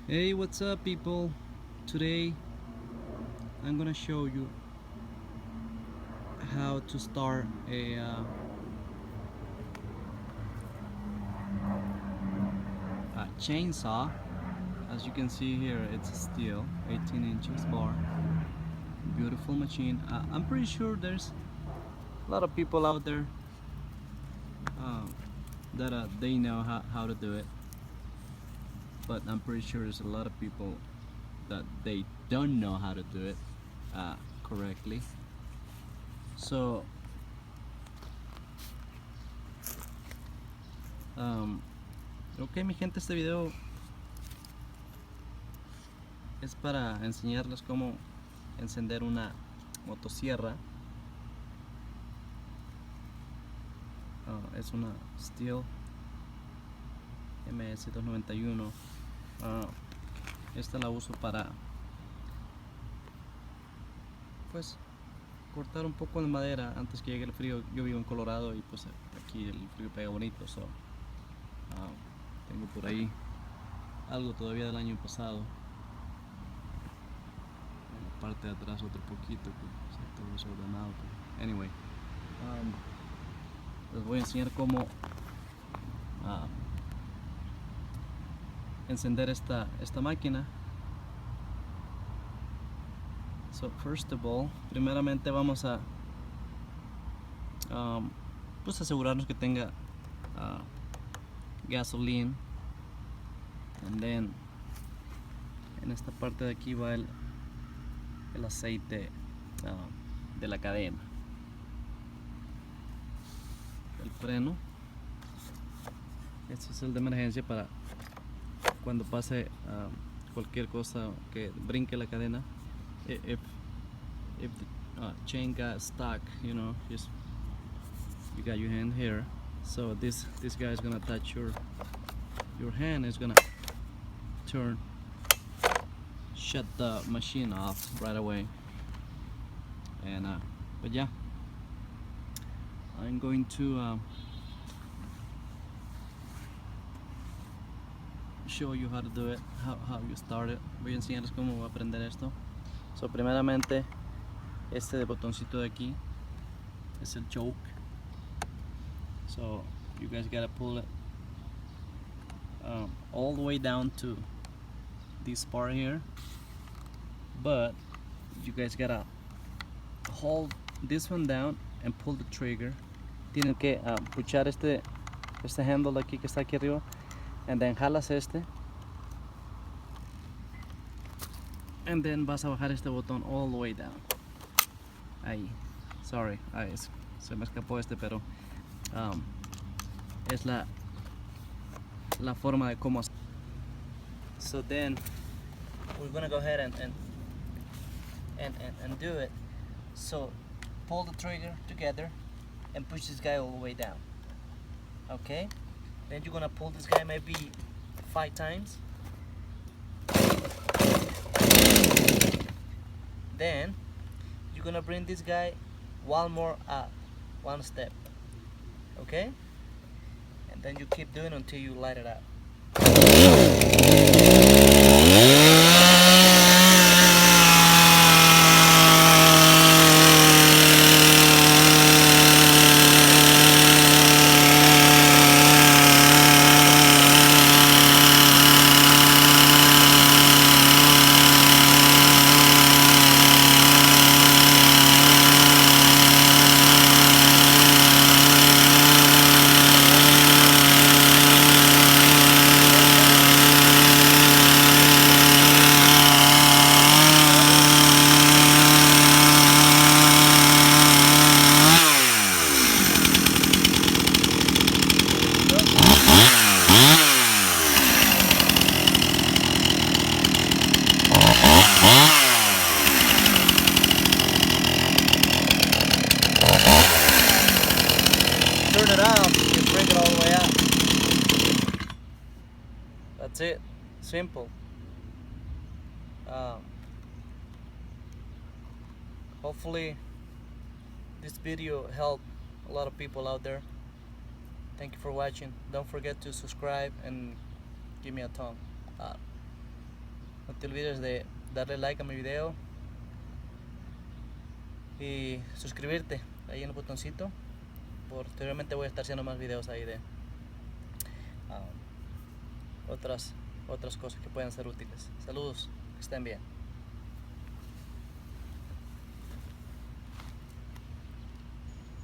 Hey, what's up, people? Today I'm gonna show you how to start a chainsaw. As you can see here, it's a Stihl 18 inches bar, beautiful machine. I'm pretty sure there's a lot of people out there uh, that they know how to do it, but I'm pretty sure there's a lot of people that they don't know how to do it correctly. So um, ok, mi gente, este video es para enseñarles cómo encender una motosierra. Es una Stihl MS291. Esta la uso para pues cortar un poco de madera antes que llegue el frío. Yo vivo en Colorado y pues aquí el frío pega bonito, tengo por ahí algo todavía del año pasado. En la parte de atrás otro poquito que está todo desordenado. Anyway, les voy a enseñar cómo encender esta máquina. So first of all, primeramente vamos a pues asegurarnos que tenga gasoline, and then en esta parte de aquí va el aceite de la cadena, el freno. Este es el de emergencia para cuando pase cualquier cosa que brinque la cadena. If the chain got stuck, you know, just you got your hand here, so this guy is gonna touch your hand, is gonna shut the machine off right away. And but yeah, I'm going to show you how to do it, how you start it. Voy a enseñarles cómo voy a aprender esto. So primeramente, este botoncito de aquí es el choke. So you guys gotta pull it all the way down to this part here, but you guys gotta hold this one down and pull the trigger. Tienen que puchar este handle aquí que está aquí arriba, and then jalas este, and then vas a bajar este botón all the way down. Ahí, sorry, se me escapó este, pero es la forma de cómo. So then we're gonna go ahead and do it. So pull the trigger together and push this guy all the way down. Okay, then you're gonna pull this guy maybe 5 times. Then you're gonna bring this guy one more up, one step. Okay, and then you keep doing until you light it up. Turn it off, you bring it all the way up. That's it. Simple. Hopefully this video helped a lot of people out there. Thank you for watching. Don't forget to subscribe and give me a thumb up. No te olvides de darle like a mi video y suscribirte ahí en el botoncito. Posteriormente voy a estar haciendo más videos ahí de otras cosas que pueden ser útiles. Saludos, que estén bien.